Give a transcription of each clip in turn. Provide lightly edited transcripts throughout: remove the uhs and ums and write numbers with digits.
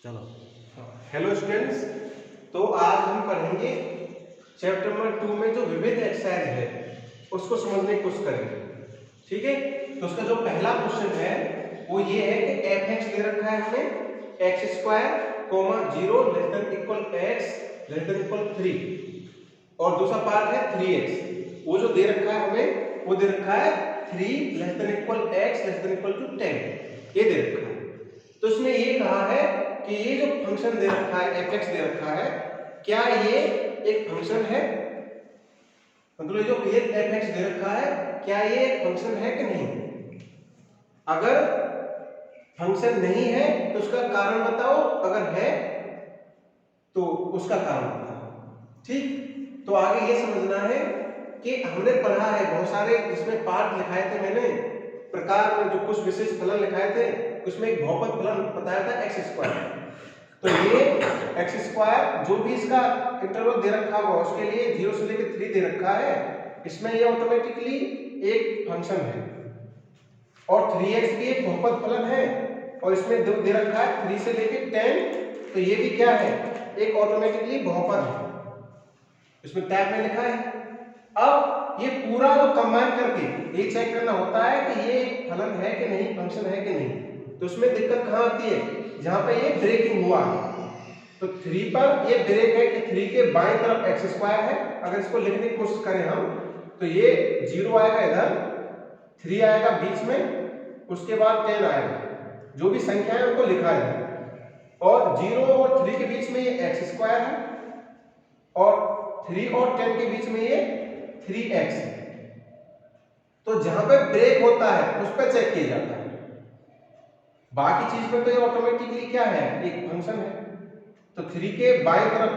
चलो। Hello students, तो आज हम पढ़ेंगे चैप्टर नंबर 2 में जो विविध एक्सरसाइज है उसको समझने की कोशिश करेंगे। ठीक है, तो उसका जो पहला क्वेश्चन है वो ये है कि एफ एक्स दे रखा है हमें x square comma 0 less than equal x less than equal 3 और दूसरा पार्ट है 3x। वो जो दे रखा है हमें वो दे रखा है 3 less than equal x less than equal two 10, ये दे रखा है। तो इसमें ये कहा है कि ये जो फंक्शन दे रखा है एफ एक्स दे रखा है, क्या ये एक फंक्शन है, मतलब जो ये एफ एक्स दे रखा है क्या ये एक फंक्शन है कि नहीं। अगर फंक्शन नहीं है तो उसका कारण बताओ, अगर है तो उसका कारण बताओ। ठीक, तो आगे ये समझना है कि हमने पढ़ा है बहुत सारे जिसमें पार्ट लिखाए थे मैंने, प्रकार में जो कुछ विशेष फलन लिखाए थे उसमें एक बहुपद फलन बताया था एक्स स्क्वायर। तो ये एक्स स्क्वायर जो भी इसका इंटरवल दे रखा होगा उसके लिए 0 से लेकर 3 दे रखा है, इसमें ये ऑटोमेटिकली एक फंक्शन है। और 3x भी एक बहुपद फलन है और इसमें दे रखा है 3 से लेकर 10, तो ये भी क्या है, एक ऑटोमेटिकली बहुपद है, इसमें टैब में लिखा है। अब ये पूरा जो कंबाइन करके ये चेक करना होता है कि ये फलन है कि नहीं, फंक्शन है कि नहीं। तो उसमें दिक्कत कहाँ आती है, जहां पे ये ब्रेकिंग हुआ है। तो 3 पर ये ब्रेक है कि 3 के बाएं तरफ एक्स स्क्वायर है। अगर इसको लिखने की कोशिश करें हम तो ये 0 आएगा इधर, 3 आएगा बीच में, उसके बाद 10 आएगा, जो भी संख्या है उनको लिखा है। और 0 और 3 के बीच में ये एक्स स्क्वायर है और 3 और 10 के बीच में ये 3x है। तो जहां पे ब्रेक होता है उस पर चेक किया जाता है, बाकी चीज पे तो ये ऑटोमेटिकली क्या है, एक फंक्शन है। तो 3 के बाएं तरफ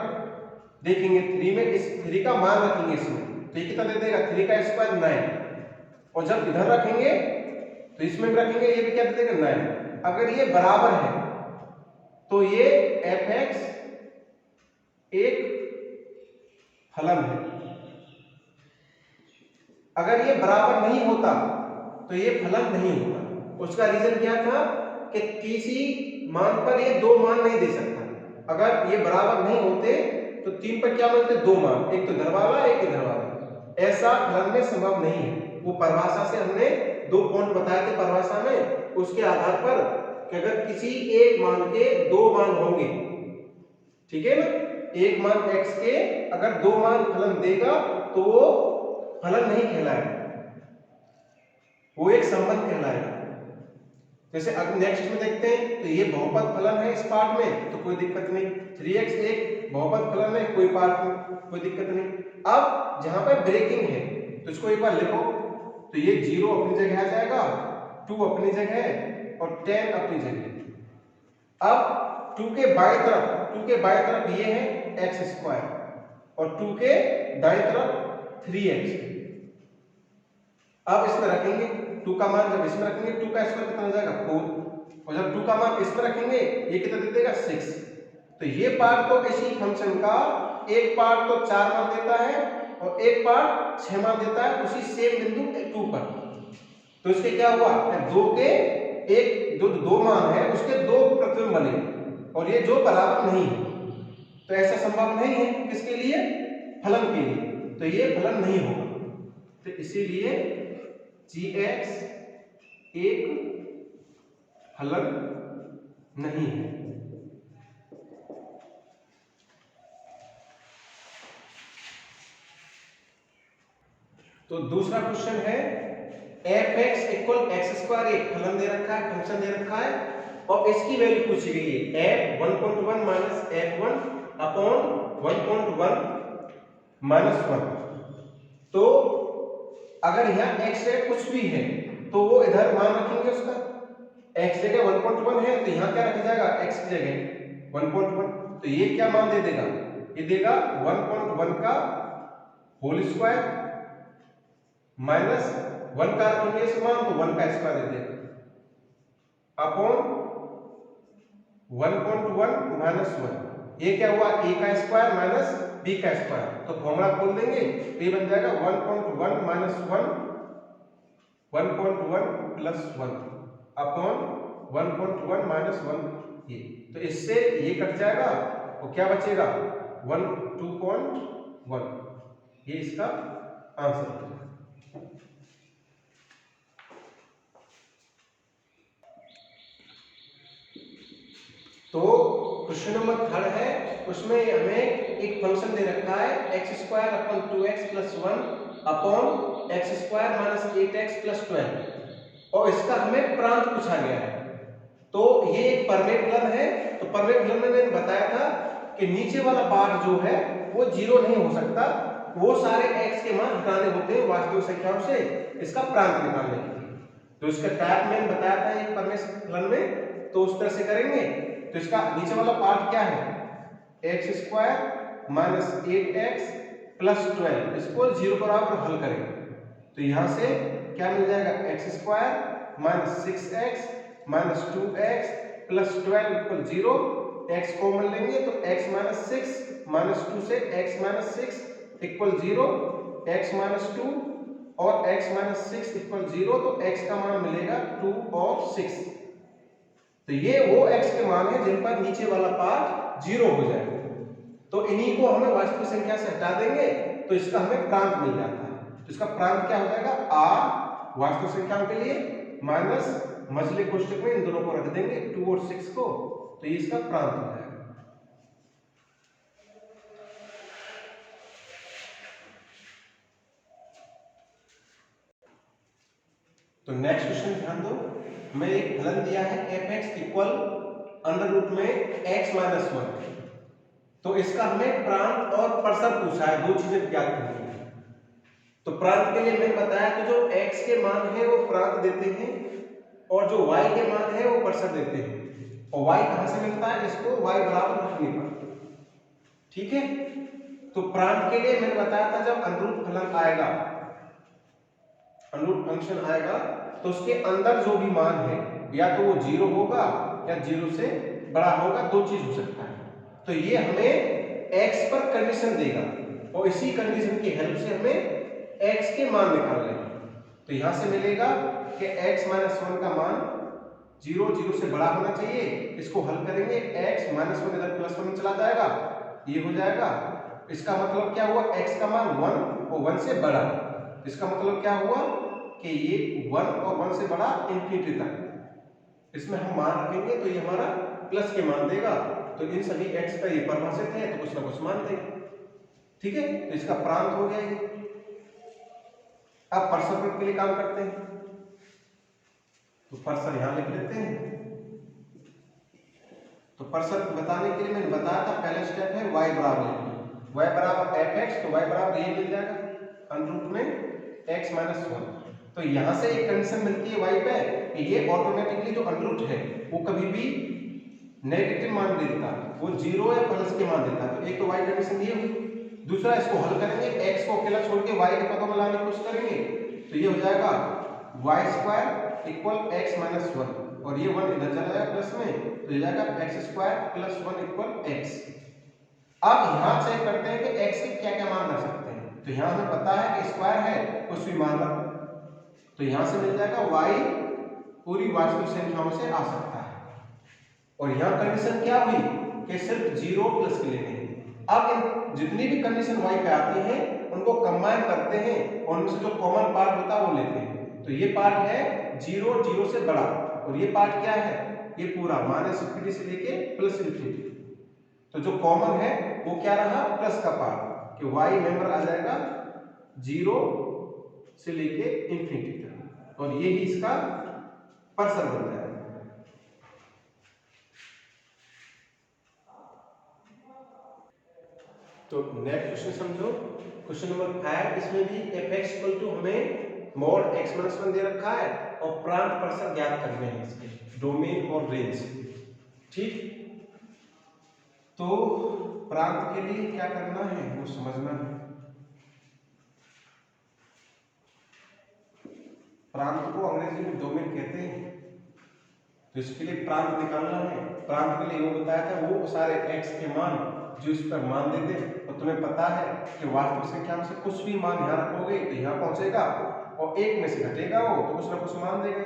देखेंगे, 3 में इस 3 का मान रखेंगे इसमें, तो ये कितना दे देगा, 3 का स्क्वायर 9। और जब इधर रखेंगे तो इसमें भी रखेंगे, ये भी क्या दे देगा 9। अगर ये बराबर है तो ये एफ एक्स एक फलन है। अगर ये बराबर नहीं होता तो ये फलन नहीं होता। उसका रीजन क्या था कि किसी मान पर ये दो मान नहीं दे सकता। अगर ये बराबर नहीं होते तो 3 पर क्या मिलते, दो मान, एक तो इधर वाला एक इधर वाला, ऐसा फलन में संभव नहीं है। वो परिभाषा से हमने 2 पॉइंट बताए थे परिभाषा में, उसके आधार पर कि अगर किसी एक मान के दो मान होंगे, ठीक है ना, एक मान x के अगर दो मान फलन देगा तो वो फलन नहीं कहलाएगा, वो एक संबंध कहलाएगा। जैसे अब नेक्स्ट में देखते हैं, तो ये बहुपद फलन है इस पार्ट में तो कोई दिक्कत नहीं, 3x एक बहुपद फलन है, कोई पार्ट में कोई दिक्कत नहीं। अब जहां पर ब्रेकिंग है तो इसको एक बार लिखो, तो ये 0 अपनी जगह आ जाएगा, 2 अपनी जगह और 10 अपनी जगह। अब 2 के बाएं तरफ ये है एक्स स्क्वायर और 2 के दाएं तरफ 3x। अब इसमें रखेंगे 2 का मान, जब इसमें रखेंगे 2 का स्क्वायर कितना हो जाएगा 4, और जब 2 का मान इसमें रखेंगे ये कितना दे देगा 6। तो ये पार्ट तो इसी फंक्शन का एक पार्ट तो 4 मान देता है और एक पार्ट 6 मान देता है उसी सेम बिंदु 2 पर। तो इसके क्या हुआ, 2 के एक जो दो मान है उसके दो प्रतिबिंब बने और ये जो बराबर नहीं है, तो ऐसा संभव नहीं है किसके लिए, फलन के लिए, तो ये फलन नहीं होगा। तो इसीलिए gx एक फलन नहीं है। तो दूसरा क्वेश्चन है F x equal x square, एक फलन दे रखा है, फंक्शन दे रखा है और इसकी वैल्यू पूछी गई है F 1.1 minus f1 upon 1.1 minus 1। तो अगर यहाँ x है कुछ भी है तो वो इधर मान रखेंगे, उसका x जगह 1.1 है तो यहाँ क्या रखा जाएगा, x की जगह 1.1, तो ये क्या मान दे देगा, ये देगा 1.1 का होल स्क्वायर माइनस 1 का रखेंगे इस मान तो 1 का स्क्वायर दे देगा अपॉन 1.1 माइनस 1। ये क्या हुआ, a का स्क्वायर माइनस b का स्क्वायर, तो फॉर्मूला खोल देंगे तो ये बन जाएगा 1.1 माइनस 1 1.1 प्लस 1 अपॉन 1.1 माइनस 1 ये, तो इससे ये कट जाएगा और क्या बचेगा 1 2.1, ये इसका आंसर है। तो क्वेश्चन नंबर 3 है, उसमें हमें एक फंक्शन दे रखा है x² upon 2x plus 1 upon x² minus 8x plus 12 और इसका हमें प्रांत पूछा गया है। तो ये एक परमेय फलन है। तो परमेय फलन में मैंने बताया था कि नीचे वाला पार्ट जो है वो 0 नहीं हो सकता, वो सारे x के मान हटाने होते हैं वास्तविक संख्याओं से इसका प्रांत निकालने के लिए। तो इसका टाइप मैंने बताया था एक परमेय फलन में, तो उस तरह से करेंगे। तो इसका नीचे वाला पार्ट क्या है x² माइनस 8x प्लस 12, इसको 0 बराबर हल करेंगे। तो यहां से क्या मिल जाएगा x² minus 6x minus 2x plus 12 equal 0, x common लेंगे तो x माइनस 6 माइनस 2 से x minus 6 equal 0, x minus 2 और x माइनस 6 इक्वल 0, तो x का मान मिलेगा 2 और 6। तो ये वो x के मान है जिन पर नीचे वाला पार्ट 0 हो जाएगा। तो इन्हीं को हमें वास्तविक संख्या से हटा देंगे तो इसका हमें प्रांत मिल जाता है। तो इसका प्रांत क्या हो जाएगा r वास्तविक संख्याओं के लिए माइनस मझले कोष्ठक में इन दोनों को रख देंगे 2 और 6 को, तो ये इसका प्रांत हो जाएगा। तो नेक्स्ट क्वेश्चन ध्यान दो, हमें एक फलन दिया है fx इक्वल अंडर रूट में x माइनस 1। तो इसका हमें प्रांत और परसर पूछा है, दो चीजें ज्ञात करनी है। तो प्रांत के लिए मैंने बताया कि जो x के मान है वो प्रांत देते हैं और जो y के मान है वो परसर देते हैं। और y कहां से मिलता है, इसको y बराबर रखने पर, ठीक है। तो प्रांत के लिए मैंने बताया था जब अनुरूप फलन आएगा, अनुरूप फंक्शन आएगा, तो उसके अंदर जो भी मान है या तो वो 0 होगा या 0 से बड़ा होगा, दो चीज हो सकता है। तो ये हमें x पर कंडीशन देगा और इसी कंडीशन की हेल्प से हमें x के मान निकालने हैं। तो यहां से मिलेगा कि x माइनस 1 का मान 0 0 से बड़ा होना चाहिए। इसको हल करेंगे, x माइनस 1 इधर प्लस 1 चला जाएगा, ये हो जाएगा। इसका मतलब क्या हुआ, x का मान 1 और 1 से बड़ा। इसका मतलब क्या हुआ कि ये 1 और 1 से बड़ा इंफिनिटी तक, इसमें हम मान रखेंगे तो ये हमारा प्लस के मान देगा। तो इन सभी x का ये परिभाषित है तो कुछ ना कुछ मान देगा, ठीक है। तो इसका प्रांत हो गया ये। अब परसर के लिए काम करते हैं, तो परसर यहां लिख लेते हैं। तो परसर बताने के लिए मैंने बताया था पहला स्टेप है y बराबर y बराबर fx, तो y बराबर ये मिल जाएगा अंडर में x माइनस 1। तो यहां से एक कंडीशन मिलती है y पे कि ये ऑटोमेटिकली जो अंडर है वो कभी भी नेगेटिव मान देता, वो 0 या प्लस के मान देता। तो एक तो y कंडीशन ये हुई, दूसरा इसको हल करेंगे, x को अकेला छोड़ के y के पदों में लाने की कोशिश करेंगे, तो ये हो जाएगा y² इक्वल x माइनस 1 और ये 1 इधर चला जाएगा प्लस में, तो ये जाएगा x² प्लस 1 इक्वल x। अब यहां चेक करते हैं कि x के क्या क्या मान रख सकते हैं। तो यहां हमें पता है कि स्क्वायर है, कुछ भी मान रख, तो यहां से मिल जाएगा y पूरी वास्तविक संख्याओं से आ सकता है। और यहां कंडीशन क्या हुई कि सिर्फ 0 प्लस के लेने हैं। अब इन जितनी भी कंडीशन y पे आती हैं उनको कंबाइन करते हैं और उनमें से जो कॉमन पार्ट होता है वो लेते हैं। तो ये पार्ट है 0 0 से बड़ा और ये पार्ट क्या है, ये पूरा माइनस इंफिनिटी से लेके प्लस इंफिनिटी। तो जो कॉमन है वो क्या रहा, प्लस का पार्ट, कि y मेंबर आ जाएगा 0 से लेके इंफिनिटी तक और ये ही इसका परसर बन जाएगा। तो नेक्स्ट क्वेश्चन समझो, क्वेश्चन नंबर 5, इसमें भी fx इक्वल टू हमें मॉड x माइनस 1 दे रखा है और प्रांत परसर ज्ञात करने हैं इसके डोमेन और रेंज, ठीक। तो प्रांत के लिए क्या करना है वो समझना है। प्रांत को अंग्रेजी में डोमेन कहते हैं। तो इसके लिए प्रांत निकालना है। प्रांत के लिए वो बताया था वो सारे x के मान जो इस पर मान देते, और तुम्हें पता है कि वास्तविक संख्या में से कुछ भी मान यहाँ रखोगे तो यहाँ पहुंचेगा और एक में से घटेगा वो तो कुछ ना कुछ मान देगा।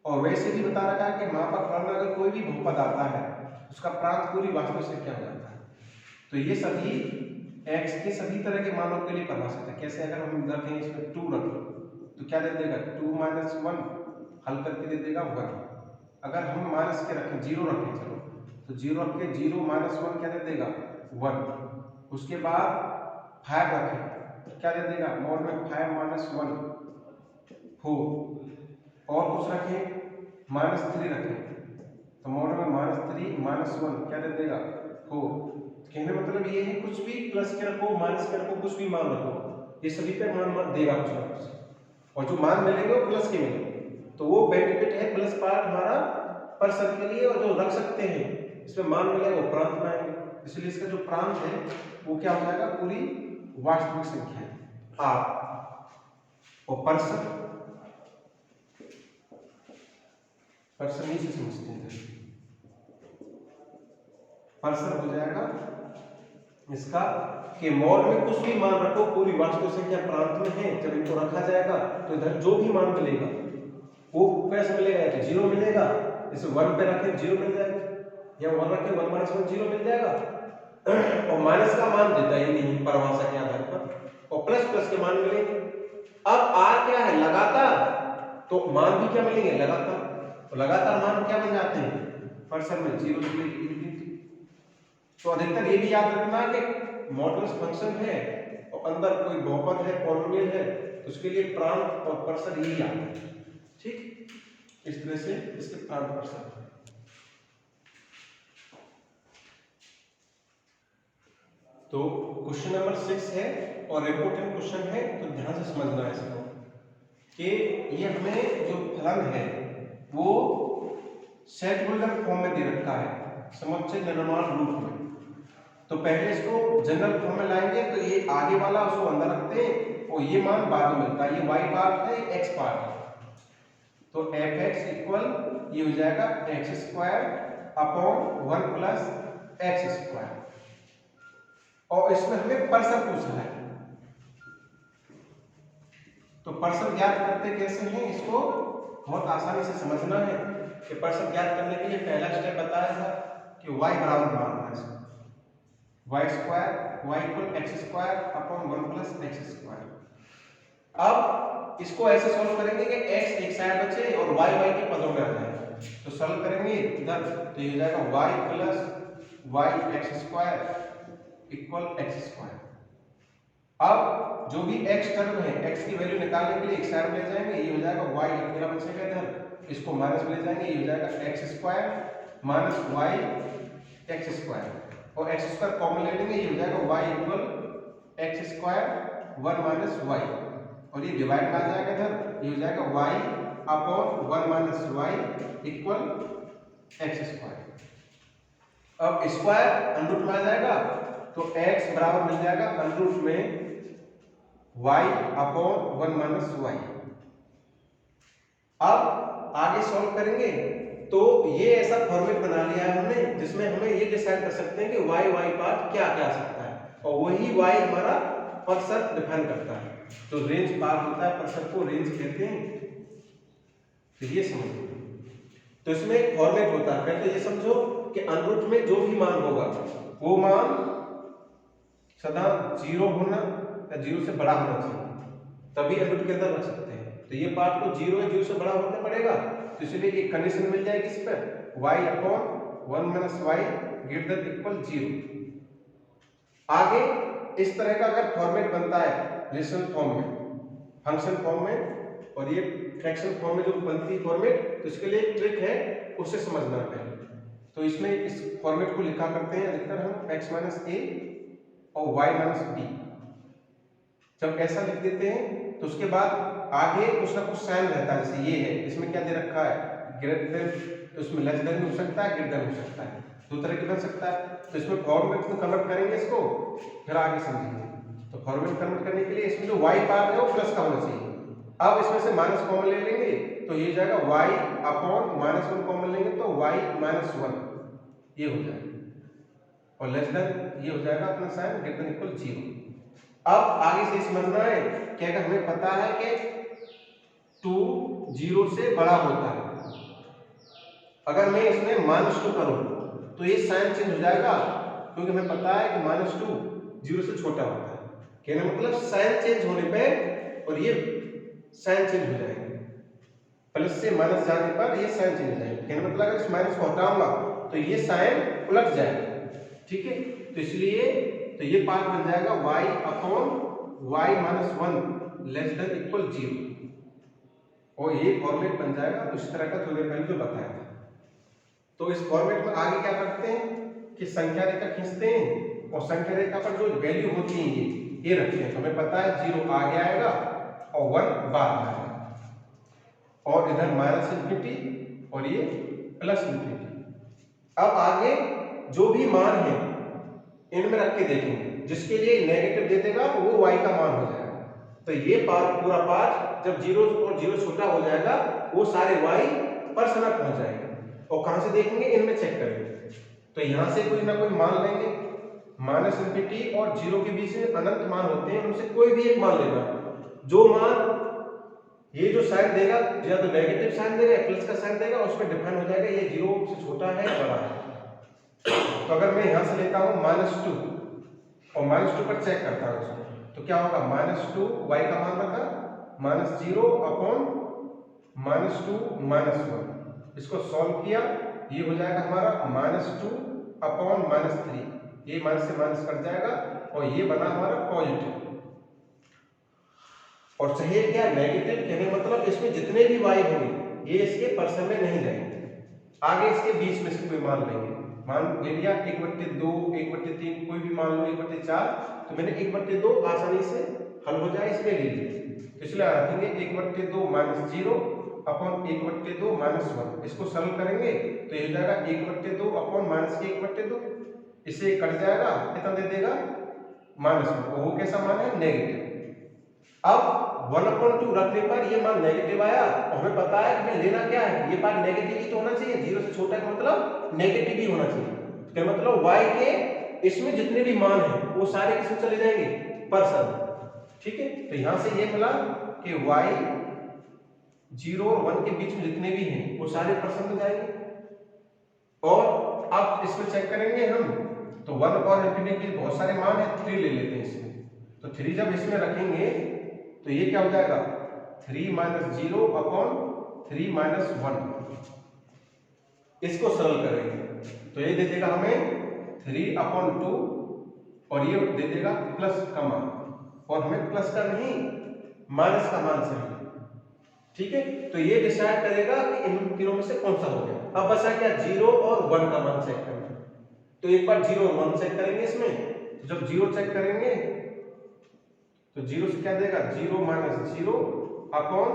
और वैसे भी बता रखा है कि मापक प्रांत में अगर कोई भी बहुपद आता है उसका प्रांत पूरी वास्तविक संख्या हो जाता है। तो ये सभी x के सभी तरह के मानों के लिए परिभाषित है। कैसे, अगर हम रखें इसमें 2 रखें तो क्या दे देगा 2 माइनस 1, हल करके दे देगा 1। अगर हम माइनस के रखें 0 रखें, चलो तो 0 रख के 0 माइनस 1 क्या दे देगा 1। उसके बाद 5 रखें तो क्या दे देगा मोड में 5 माइनस 1 4। और कुछ रखें -3 रखें तो मोड में -3 माइनस 1 क्या दे देगा 4। कहने मतलब ये है कुछ भी प्लस के रखो माइनस के रखो कुछ भी मान रखो, ये सभी पे मान देगा कुछ ना कुछ, और जो मान मिलेंगे वो प्लस के मिलेंगे। तो वो बेनिफिट है प्लस पार्ट हमारा पर्सन के लिए, और जो रख सकते हैं इसमें मान मिलेगा वो प्रांत में आएंगे। इसलिए इसका जो प्रांत है वो क्या हो जाएगा पूरी वास्तविक संख्या है आप। और पर्सन ही से समझते हैं, पर्सन हो जाएगा इसका कि मॉड में कुछ भी मान रखो पूरी वास्तविक संख्या प्रांत में है, जब इनको रखा जाएगा तो इधर जो भी मान मिलेगा वो कैसे मिलेगा, तो 0 मिलेगा। जैसे 1 पे रखे 0 मिल जाएगा, या 1 रखे 1 माइनस 1 0 मिल जाएगा। और माइनस का मान देता ही नहीं परिभाषा के आधार पर, और प्लस प्लस के मान मिलेंगे। अब r क्या है लगातार, तो मान भी क्या मिलेंगे लगातार, तो लगातार मान क्या बन जाते हैं पर्सन में 0 से लेकर इंफिनिटी। तो अधिकतर ये भी याद रखना कि मॉडुलस फंक्शन है और अंदर कोई बहुपद है पॉलिनोमियल है तो उसके लिए प्रांत और पर्सन यही आता है। ठीक, इस तरह से इसके प्रांत पर्सन। तो क्वेश्चन नंबर 6 है और इम्पोर्टेंट क्वेश्चन है, तो ध्यान से समझना है इसको कि ये हमें जो फलन है वो सेट होल्डर फॉर्म में दे रखा है, समुच्चय निर्माण रूप में। तो पहले इसको जनरल फॉर्म में लाएंगे, तो ये आगे वाला उसको अंदर रखते हैं और ये मान बाद में मिलता है, ये y पार्ट है x पार्ट है। तो fx इक्वल ये हो जाएगा x square upon 1 plus x square. और इसमें हमें पर्सन पूछना है, तो पर्सन ज्ञात करते कैसे हैं इसको बहुत आसानी से समझना है कि पर्सन ज्ञात करने के लिए पहला स्टेप बताया था कि y बराबर मानना है इसको y square y equal x square upon 1 plus x square. अब इसको ऐसे सॉल्व करेंगे कि x एक साइड बचे और y y के पदों में आ जाए, तो सॉल्व करेंगे इधर तो ये हो जाएगा y plus y x square equal x square. अब जो भी x टर्म है x की वैल्यू निकालने के लिए एक साइड ले जाएंगे, ये हो जाएगा y अकेला बचेगा इधर, इसको माइनस में ले जाएंगे, ये हो जाएगा x square minus y x square, और x स्क्वायर कॉमन ले लेंगे, ये हो जाएगा y equal x square 1 minus y, और ये डिवाइड में आ जाएगा इधर, ये हो जाएगा y upon 1 minus y equal x square. अब स्क्वायर अंडर रूट में आ जाएगा तो x बराबर मिल जाएगा अंडर रूट में y अपॉन 1 माइनस y। अब आगे सॉल्व करेंगे तो ये ऐसा फॉर्मेट बना लिया है हमने जिसमें हमें ये डिसाइड कर सकते हैं कि y y पार्ट क्या क्या आ सकता है, और वही y हमारा पर्सन डिफाइन करता है। तो रेंज पार्ट होता है, पर्सन को रेंज कहते हैं। तो ये समझो, तो इसमें एक फॉर्मेट होता है। पहले तो ये समझो कि अंडर रूट में जो भी मान होगा वो मान सदा 0 होना या 0 से बड़ा होना चाहिए, तभी अंडर रूट के अंदर रख सकते हैं। तो ये पार्ट को 0 या 0 से बड़ा होना पड़ेगा, तो इसलिए एक कंडीशन मिल जाएगी इस पर y upon 1 minus y greater than equal 0। आगे इस तरह का अगर फॉर्मेट बनता है रेशनल फॉर्म में, फंक्शन फॉर्म में, और ये फ्रैक्शन फॉर्म में जो बनती है फॉर्मेट, तो इसके लिए एक ट्रिक है, उससे समझना है पहले। तो इसमें इस फॉर्मेट को लिखा करते हैं अधिकतर हम x माइनस a और y माइनस b। जब ऐसा लिख देते हैं तो उसके बाद आगे कुछ ना कुछ साइन रहता है, जैसे ये है, इसमें क्या दे रखा है ग्रेटर देन, तो इसमें लेस देन हो सकता है, ग्रेटर देन हो सकता है, दो तरह के बन सकता है। तो इसमें फॉर्मेट में कन्वर्ट करेंगे इसको, फिर आगे समझेंगे। तो फॉर्मेट कन्वर्ट करने के लिए इसमें जो y पार्ट है वो प्लस का होना चाहिए। अब इसमें से माइनस कॉमन ले लेंगे तो ये जाएगा y अपॉन माइनस 1 कॉमन लेंगे तो y माइनस 1 ये हो जाएगा, और लेस देन ये हो जाएगा अपना साइन ग्रेटर देन इक्वल 0। अब आगे से समझना है कि अगर हमें पता है कि 2 0 से बड़ा होता है अगर मैं इसमें -2 करूं तो ये साइन चेंज हो जाएगा, क्योंकि हमें पता है कि -2 0 से छोटा होता है। कहने मतलब साइन चेंज होने पे और ये साइन चेंज हो जाएगा, प्लस से माइनस जाने पर ये साइन चेंज हो जाएगा। कहने मतलब अगर इस माइनस को हटाऊंगा तो ये साइन उलट जाएगा, ठीक है। तो इसलिए तो ये पार्ट बन जाएगा y upon y minus 1 less than equal 0, और ये फॉर्मेट बन जाएगा उस तरह का थोड़े पहले जो बताया था। तो इस फॉर्मेट में आगे क्या करते हैं कि संख्या रेखा खींचते हैं और संख्या रेखा पर जो वैल्यू होती है ये रखते हैं। तो हमें पता है 0 आगे आएगा और 1 बाद में आएगा, और इधर माइनस इंफिनिटी और ये प्लस इंफिनिटी। अब आगे जो भी मान है इनमें रख के देखेंगे, जिसके लिए नेगेटिव दे देगा वो y का मान हो जाएगा। तो ये पार्ट पूरा पार्ट जब 0 और 0 छोटा हो जाएगा वो सारे y पर समय पहुंच जाएंगे। और कहां से देखेंगे, इनमें चेक करेंगे। तो यहां से कोई ना कोई मान लेंगे, माइनस इंफिनिटी और 0 के बीच में अनंत मान होते हैं, उनसे कोई भी एक मान लेना। जो मान ये जो साइन देगा, या तो नेगेटिव साइन देगा या प्लस का साइन देगा, उसमें डिफाइन हो जाएगा ये 0 से छोटा है बड़ा है। तो अगर मैं यहां से लेता हूं -2 और -2 पर चेक करता हूं इसमें, तो क्या होगा, -2 y का मान रखा, -0 अपॉन -2 -1, इसको सॉल्व किया, ये हो जाएगा हमारा -2 अपॉन -3, ये माइनस से माइनस कट जाएगा और ये बना हमारा पॉजिटिव। और चाहिए क्या, नेगेटिव। कहने मतलब इसमें जितने भी y होंगे ये इसके परसेंट में नहीं जाएंगे, आगे इसके बीच में से कोई मान लेंगे। मान ले लिया 1/2, 1/3, कोई भी मान लो 1/4, तो मैंने 1/2 आसानी से हल हो जाए इसलिए ले लिया। तो इसलिए रखेंगे 1/2 -0 अपॉन 1/2 -1, इसको सरल करेंगे तो ये हो जाएगा 1/2 अपॉन -1/2, इससे कट जाएगा, कितना दे देगा, -1, वो कैसा मान है, नेगेटिव। अब 1/2 रखने पर ये मान नेगेटिव आया, और हमें पता है कि लेना क्या है, ये पार्ट नेगेटिव ही तो होना चाहिए, 0 से छोटा का मतलब नेगेटिव ही होना चाहिए। तो मतलब y के इसमें जितने भी मान हैं वो सारे किसमें चले जाएंगे, परसेंट, ठीक है। तो यहां से ये मिला कि y 0 और 1 के बीच में जितने भी हैं वो सारे परसेंट में जाएंगे। और अब इसमें चेक करेंगे हम, तो 1 और इंफिनिटी के बहुत सारे मान है, 3 ले लेते हैं इसमें। तो 3 जब इसमें रखेंगे तो ये क्या हो जाएगा, 3 - 0 अपॉन 3 - 1, इसको सरल करेंगे तो ये दे देगा हमें 3/2, और ये दे देगा प्लस का मान, और हमें प्लस का नहीं माइनस का मान चाहिए, ठीक है। तो ये डिसाइड करेगा कि इन तीनों में से कौन सा हो गया। अब बचा क्या, 0 और 1 का मान चेक करना। तो एक बार 0 और 1 चेक करेंगे इसमें। तो जब 0 चेक करेंगे तो 0 से क्या देगा, 0 - 0 अपॉन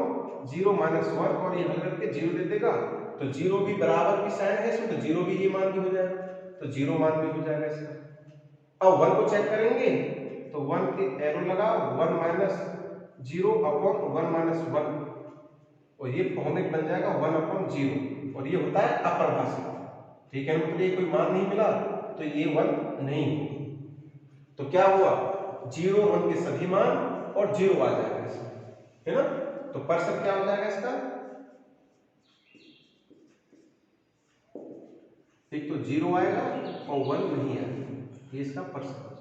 0 - 1, और ये हल करके 0 दे देगा। तो 0 भी बराबर की साइन है इसमें, तो 0 भी ये मान भी हो जाएगा, तो 0 मान भी हो जाएगा इसका। अब 1 को चेक करेंगे तो 1 के एरो लगा, 1 - 0 अपॉन 1 - 1, और ये फॉर्मेट बन जाएगा 1/0, और ये होता है अप्रभाषित, ठीक है। मतलब ये कोई मान नहीं मिला तो ये 1 नहीं होगा। तो क्या हुआ, 0 और 1 के सभी मान और 0 आ जाएगा इसमें, है ना। तो परसेंट क्या हो जाएगा इसका, एक तो 0 आएगा और 1 नहीं आएगा, ये इसका परसेंट।